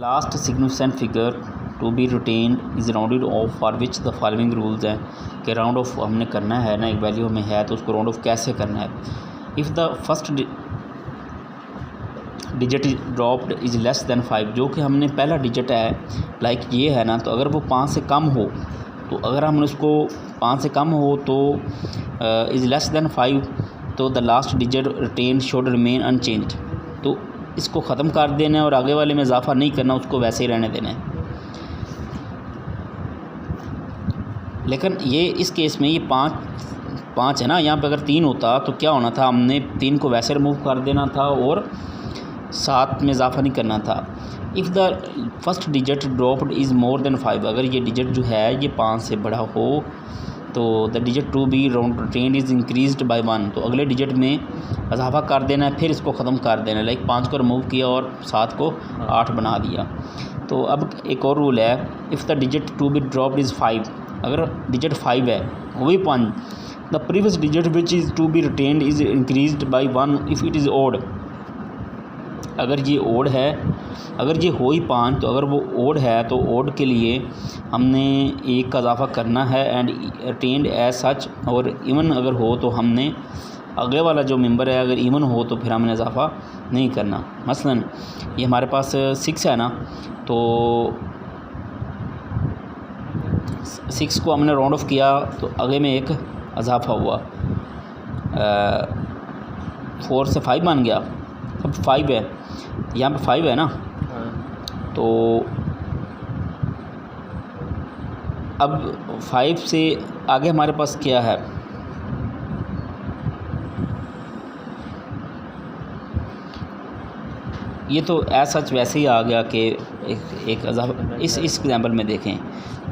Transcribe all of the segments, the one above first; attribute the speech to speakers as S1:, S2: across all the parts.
S1: Last significant figure to be retained is rounded off for which the following rules हैं कि round of हमने करना है ना, एक वैल्यू में है तो उसको राउंड ऑफ कैसे करना है। If the first digit dropped is less than 5, जो कि हमने पहला डिजिट है लाइक ये है ना, तो अगर वो 5 से कम हो, तो अगर हमने उसको 5 से कम हो तो इज़ लेस दैन 5, तो the last digit retain should remain unchanged, तो इसको ख़त्म कर देना है और आगे वाले में इजाफा नहीं करना, उसको वैसे ही रहने देना है। लेकिन ये इस केस में ये पाँच है ना, यहाँ पे अगर 3 होता तो क्या होना था, हमने 3 को वैसे रिमूव कर देना था और 7 में इजाफा नहीं करना था। If the first digit dropped is more than 5, अगर ये डिजिट जो है ये 5 से बड़ा हो तो the digit to be round retained is increased by 1, तो अगले डिजिट में इजाफा कर देना है, फिर इसको ख़त्म कर देना है। लाइक 5 को रिमूव किया और 7 को 8 बना दिया। तो अब एक और रूल है, if the digit to be dropped is 5, अगर डिजिट 5 है वही 5, the previous digit which is to be retained is increased by 1 if it is odd, अगर ये ओड है, अगर ये हो ही 5 तो अगर वो ओड है तो ओड के लिए हमने 1 का इजाफा करना है एंड रिटेन्ड एज सच, और इवन अगर हो तो हमने अगले वाला जो मेंबर है अगर इवन हो तो फिर हमने इजाफा नहीं करना। मसलन ये हमारे पास 6 है ना, तो 6 को हमने राउंड ऑफ किया तो आगे में 1 इजाफा हुआ, 4 से 5 बन गया, अब 5 है, यहाँ पे 5 है ना, तो अब 5 से आगे हमारे पास क्या है, ये तो एज सच वैसे ही आ गया कि एक इस एग्जाम्पल में देखें,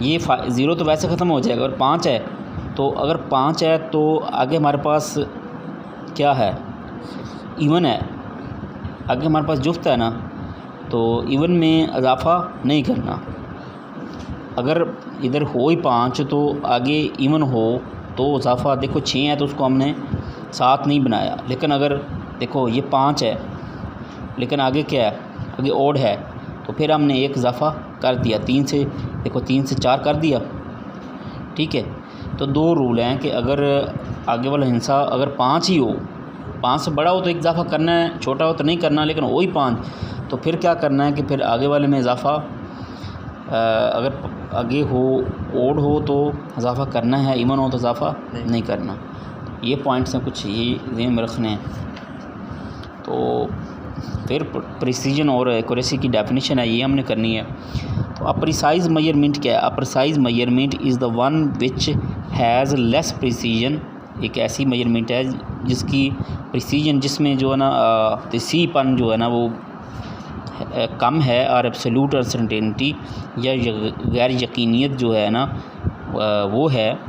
S1: ये 0 तो वैसे ख़त्म हो जाएगा, और 5 है तो अगर 5 है तो आगे हमारे पास क्या है, इवन है, आगे हमारे पास जुफ्त है ना, तो इवन में इजाफा नहीं करना। अगर इधर हो ही 5 तो आगे इवन हो तो इजाफा, देखो 6 है तो उसको हमने 7 नहीं बनाया, लेकिन अगर देखो ये 5 है लेकिन आगे क्या है, आगे ओड है, तो फिर हमने 1 इजाफा कर दिया, 3 से देखो 3 से 4 कर दिया, ठीक है। तो 2 रूल हैं कि अगर आगे वाला हिस्सा अगर 5 ही हो, 5 से बड़ा हो तो 1 इजाफा करना है, छोटा हो तो नहीं करना, लेकिन वही 5 तो फिर क्या करना है कि फिर आगे वाले में इजाफा अगर आगे हो ओड हो तो इजाफा करना है, इवन हो तो इजाफा नहीं करना। ये पॉइंट्स हैं कुछ, ये ध्यान में रखने हैं। तो फिर प्रिसीजन और एक्यूरेसी की डेफिनेशन है, ये हमने करनी है। तो अ प्रिसाइज मेजरमेंट क्या है, अ precise measurement is the one which has less precision, एक ऐसी मेजरमेंट है जिसकी प्रिसीजन, जिसमें जो है ना तसीपन जो है ना वो कम है, और एब्सोल्यूट अनसर्टेनिटी या गैर यकीनियत जो है ना वो है।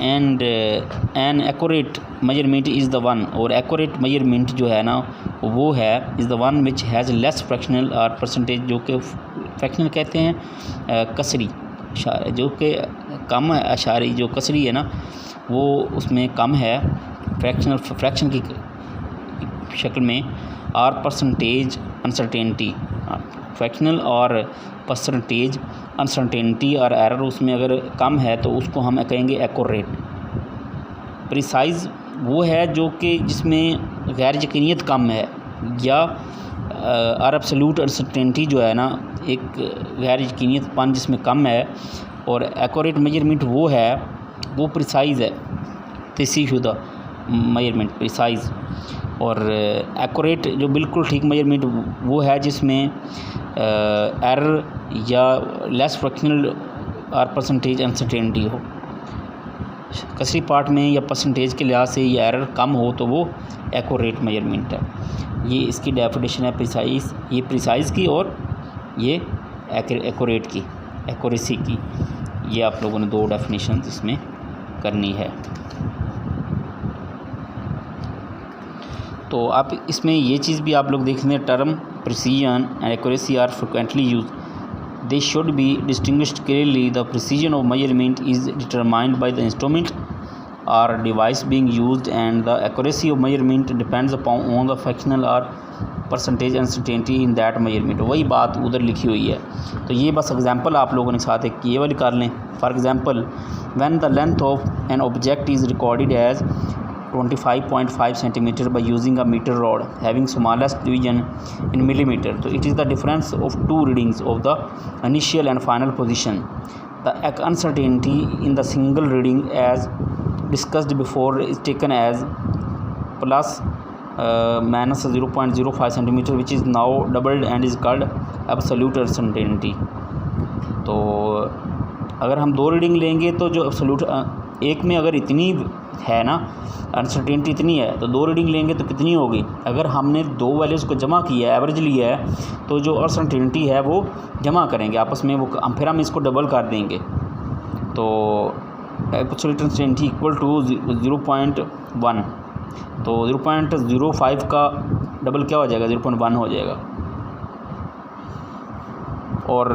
S1: And an accurate measurement is the one, और एक्यूरेट मेजरमेंट जो है ना वो है is the one which has less fractional और परसेंटेज, जो कि फ्रैक्शनल कहते हैं कसरी इशारे, जो कि कम अशारी जो कसरी है ना वो उसमें कम है फ्रैक्शन की शक्ल में, और परसेंटेज अनसर्टेनिटी, फ्रैक्शनल और परसेंटेज अनसर्टेनिटी और एरर उसमें अगर कम है तो उसको हम कहेंगे एक्यूरेट। प्रिसाइज वो है जो कि जिसमें गैर यकीनियत कम है, या और एब्सोल्यूट अनसर्टेनिटी जो है ना एक गैर यकीनियतपन जिसमें कम है, और एक्यूरेट मेजरमेंट वो है, वो प्रिसाइज है, तसीहशुदा मेजरमेंट प्रिसाइज। और एक्यूरेट जो बिल्कुल ठीक मेजरमेंट वो है जिसमें एरर या लेस फ्रैक्शनल और परसेंटेज अनसर्टेनिटी हो, कसरी पार्ट में या परसेंटेज के लिहाज से ये एरर कम हो तो वो एक्यूरेट मेजरमेंट है। ये इसकी डेफिनेशन है प्रिसाइज, ये प्रिसाइज की और ये एक्यूरेट की, एक्यूरेसी की। ये आप लोगों ने 2 डेफिनेशन इसमें करनी है। तो आप इसमें ये चीज़ भी आप लोग देख लें, term precision and accuracy are frequently use, they should be distinguished clearly. The precision of measurement is determined by the instrument or device being used, and the accuracy of measurement depends upon on the fractional or percentage uncertainty in that measurement, वही बात उधर लिखी हुई है। तो ये बस example आप लोगों ने साथ एक ये वाली कर लें। For example when the length of an object is recorded as 25.5 centimetre by using a metre rod having smallest division in millimetre, तो it is the difference of two readings of the initial and final position. The uncertainty in the single reading as discussed before is taken as plus minus 0.05 centimeter, which is now doubled and is called absolute uncertainty। तो अगर हम दो reading लेंगे तो जो absolute एक में अगर इतनी है ना अनसर्टेनिटी इतनी है, तो दो रीडिंग लेंगे तो कितनी होगी। अगर हमने दो वैल्यूज़ को जमा किया है, एवरेज लिया है, तो जो अनसर्टेनिटी है वो जमा करेंगे आपस में, वो फिर हम इसको डबल कर देंगे। तो एब्सोल्यूट अनसर्टेनिटी इक्वल टू 0.1, तो 0.05 का डबल क्या हो जाएगा, 0.1 हो जाएगा। और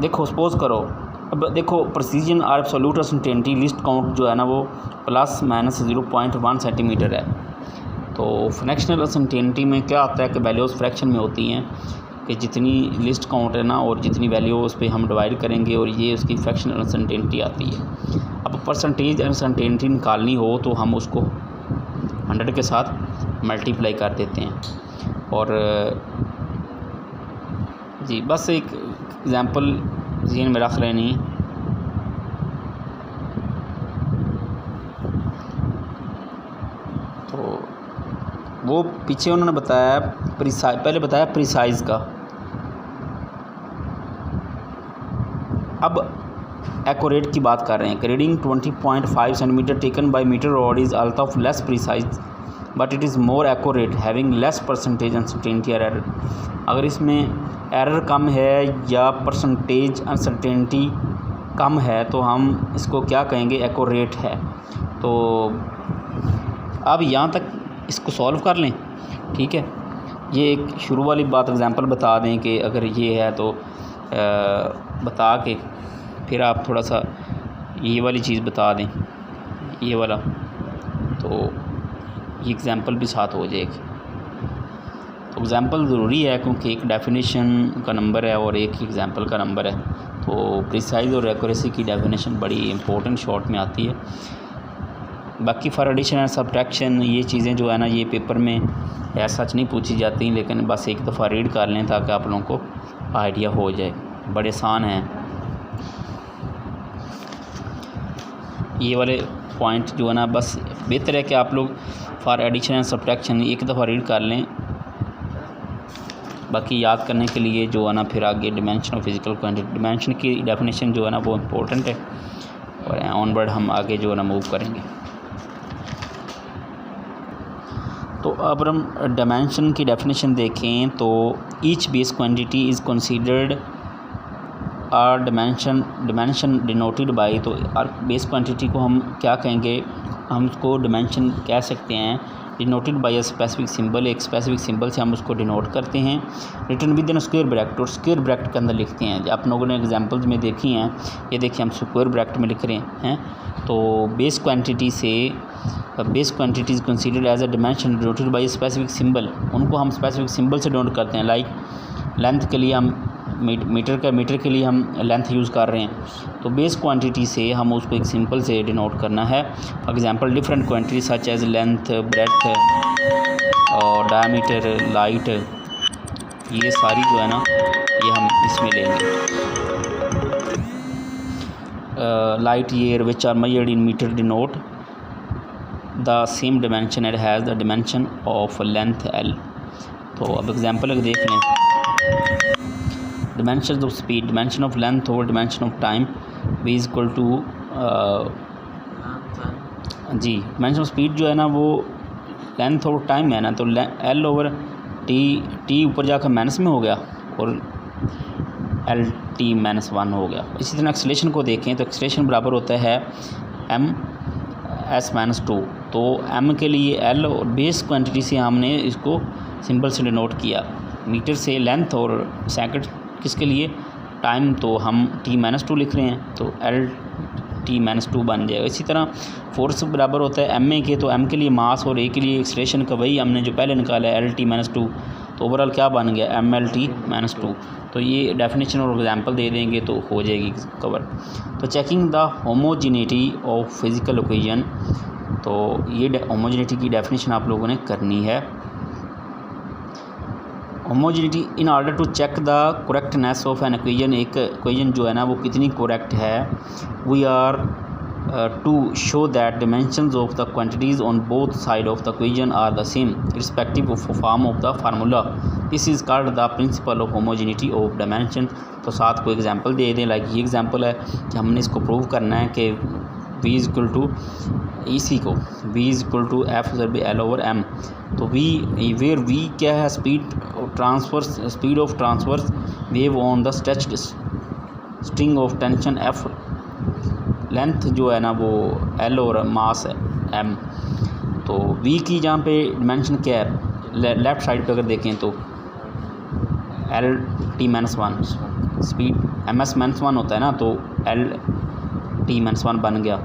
S1: देखो सपोज़ करो, अब देखो प्रिसीजन और एब्सोल्यूट अनसर्टेनिटी लिस्ट काउंट जो है ना वो प्लस माइनस 0.1 सेंटीमीटर है। तो फ्रैक्शनल अनसर्टेनिटी में क्या आता है कि वैल्यूज़ फ्रैक्शन में होती हैं, कि जितनी लिस्ट काउंट है ना और जितनी वैल्यू उस पर हम डिवाइड करेंगे और ये उसकी फ्रैक्शनल अनसर्टेनिटी आती है। अब परसेंटेज अनसर्टेनिटी निकालनी हो तो हम उसको 100 के साथ मल्टीप्लाई कर देते हैं। और जी बस एक एग्ज़ाम्पल ज़हन में रख लेनी। तो वो पीछे उन्होंने बताया पहले बताया प्रिसाइज़ का, अब एक्यूरेट की बात कर रहे हैं। Reading 20.5 centimetre taken by metre rod is also of less precise but it is more accurate having less percentage uncertainty और एरर। अगर इसमें एरर कम है या परसेंटेज अनसर्टेनिटी कम है तो हम इसको क्या कहेंगे, एक्यूरेट है। तो अब यहाँ तक इसको सॉल्व कर लें, ठीक है। ये एक शुरू वाली बात एग्जांपल बता दें कि अगर ये है तो बता के फिर आप थोड़ा सा ये वाली चीज़ बता दें, ये वाला, तो ये एग्ज़ाम्पल भी साथ हो जाएगी। तो एग्ज़ाम्पल ज़रूरी है क्योंकि एक डेफिनेशन का नंबर है और एक एग्ज़ाम्पल का नंबर है। तो प्रिसाइज और एक्यूरेसी की डेफिनेशन बड़ी इंपॉर्टेंट शॉर्ट में आती है। बाकी फॉर एडिशन एंड सब्ट्रैक्शन ये चीज़ें जो है ना ये पेपर में ऐसा सच नहीं पूछी जाती, लेकिन बस एक दफ़ा रीड कर लें ताकि आप लोगों को आइडिया हो जाए। बड़े आसान हैं ये वाले पॉइंट जो है ना, बस बेहतर है कि आप लोग फॉर एडिशन एंड सब्ट्रैक्शन एक दफ़ा रीड कर लें। बाकी याद करने के लिए जो है ना फिर आगे dimension of physical quantity, dimension की डेफिनेशन जो है ना वो इम्पोर्टेंट है और ऑनवर्ड हम आगे जो है ना मूव करेंगे। तो अब हम डायमेंशन की डेफिनेशन देखें तो each base quantity is considered are dimension denoted by, तो बेस क्वांटिटी को हम क्या कहेंगे, हम उसको डिमेंशन कह सकते हैं denoted by a specific symbol, एक स्पेसिफिक सिंबल से हम उसको डिनोट करते हैं। Written within square bracket, और स्क्वायर ब्रैकेट के अंदर लिखते हैं। आप लोगों ने एग्जांपल्स में देखी हैं, ये देखिए हम स्क्वायर ब्रैकेट में लिख रहे हैं। तो बेस क्वांटिटी से base quantity is considered as a dimension denoted by specific symbol, उनको हम स्पेसिफिक सिंबल से डिनोट करते हैं। लाइक लेंथ के लिए हम मीटर के लिए हम लेंथ यूज़ कर रहे हैं, तो बेस क्वांटिटी से हम उसको एक सिंपल से डिनोट करना है। For example different quantity such as length, breadth और डायमीटर, लाइट, ये सारी जो है ना ये हम इसमें लेंगे। Light year which are measured in metre denote the same dimension and has the dimension of length L। तो अब एग्जांपल अगर देख लें, dimensions of speed, dimension of length over dimension of time v is equal to ji dimension of speed जो है ना वो length और टाइम है ना, तो L ओवर टी ऊपर जाकर माइनस में हो गया और L t -1 हो गया। इसी तरह एक्सेलेरेशन को देखें तो एक्सेलेरेशन बराबर होता है m s -2, तो m के लिए L और बेस क्वांटिटी से हमने इसको सिंबल से डिनोट किया, मीटर से लेंथ और सेकंड किसके लिए टाइम, तो हम t -2 लिख रहे हैं, तो L T-2 बन जाएगा। इसी तरह फोर्स बराबर होता है ma के, तो m के लिए मास और a के लिए एक्सलेशन का वही हमने जो पहले निकाला है LT-2, तो ओवरऑल क्या बन गया MLT-2। तो ये डेफिनेशन और एग्जांपल दे देंगे तो हो जाएगी कवर। तो checking the homogeneity of physical equation, तो ये होमोजेनिटी की डेफिनेशन आप लोगों ने करनी है। Homogeneity in order to check the correctness of an equation, एक इक्वेशन जो है ना वो कितनी करेक्ट है, we are to show that dimensions of the quantities on both side of the equation are the same respective of form of the formula, this is called the principle of homogeneity of dimension. तो साथ को example दे दें, like ये example है कि हमने इसको prove करना है कि v इक्वल टू इसी को v equal to F L over M. तो वेयर v क्या है, speed of transverse wave on the stretched string of tension f, length जो है ना वो l और मास है m। तो v की जहाँ पे डिमेंशन क्या है, लेफ़्ट साइड पे अगर देखें तो LT-1 स्पीड ms-1 होता है ना, तो LT-1 बन गया।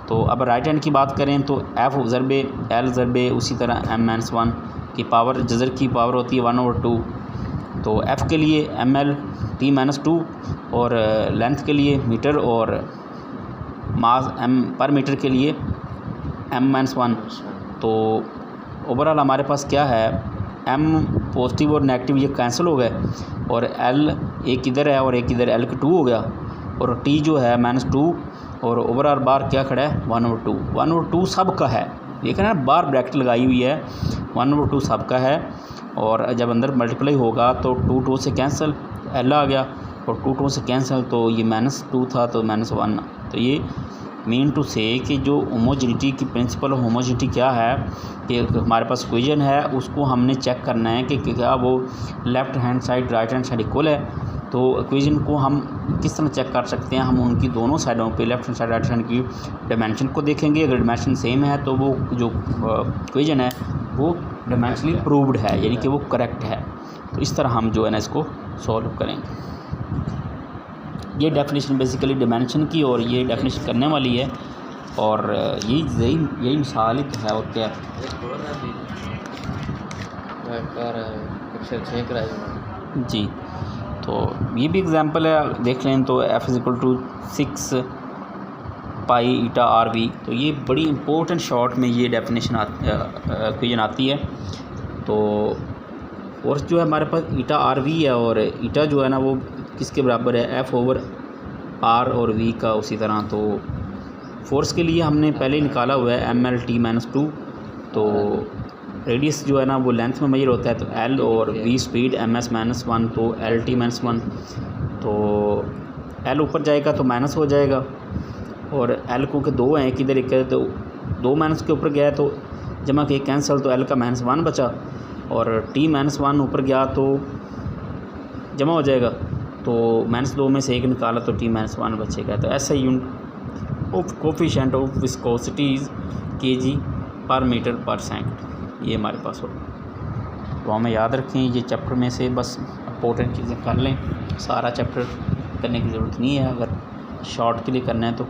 S1: तो अब राइट हैंड की बात करें तो f ज़रबे l ज़रबे उसी तरह m-1 की पावर, जज़र की पावर होती है 1/2। तो f के लिए ml T-2 और लेंथ के लिए मीटर और मास m पर मीटर के लिए m-1। तो ओवरऑल हमारे पास क्या है, m पॉजिटिव और नेगेटिव ये कैंसिल हो गए, और l एक इधर है और एक इधर L2 हो गया, और t जो है -2, और ओवरऑल बार क्या खड़ा है 1/2 सब का है। देखें ना बार ब्रैकेट लगाई हुई है, 1/2 सब का है, और जब अंदर मल्टीप्लाई होगा तो 2 से कैंसिल L आ गया, और 2 से कैंसिल, तो ये -2 था तो -1। तो ये मीन टू से कि जो होमोजेनिटी की प्रिंसिपल होमोजेनिटी क्या है कि हमारे पास इक्वेशन है उसको हमने चेक करना है कि क्या वो left hand side right hand side equal है। तो इक्वेशन को हम किस तरह चेक कर सकते हैं, हम उनकी दोनों साइडों पे left hand side right hand की डायमेंशन को देखेंगे। अगर डायमेंशन सेम है तो वो जो इक्वेशन है वो डायमेंशनली प्रूव्ड है, यानी कि वो करेक्ट है। तो इस तरह हम जो है ना इसको सॉल्व करेंगे। ये डेफिनेशन बेसिकली डायमेंशन की और ये डेफिनेशन करने वाली है, और यही मिसाल ही तो है और क्या। जी, तो ये भी एग्जांपल है, देख लें तो f = 6 पाई ईटा RV। तो ये बड़ी इंपॉर्टेंट शॉर्ट में ये डेफिनेशन इक्वेशन आती है। तो और जो है हमारे पास ईटा RV है, और ईटा जो है ना वो किसके बराबर है, F/R और V का उसी तरह। तो फोर्स के लिए हमने पहले ही निकाला हुआ है MLT-2। तो रेडियस जो है ना वो लेंथ में मेजर होता है, तो L और V स्पीड ms-1 तो LT-1। तो L ऊपर जाएगा तो माइनस हो जाएगा, और L को के 2 हैं, एक इधर एक, तो 2 माइनस के ऊपर गया तो जमा के कैंसिल, तो L का -1 बचा, और T-1 ऊपर गया तो जमा हो जाएगा, तो -2 में से एक निकाला तो T-1 बचेगा। तो ऐसा unit of coefficient of viscosities kg/m/s ये हमारे पास हो। तो हमें याद रखें ये चैप्टर में से बस इंपॉर्टेंट चीज़ें कर लें, सारा चैप्टर करने की ज़रूरत नहीं है, अगर शॉर्ट के लिए करना है तो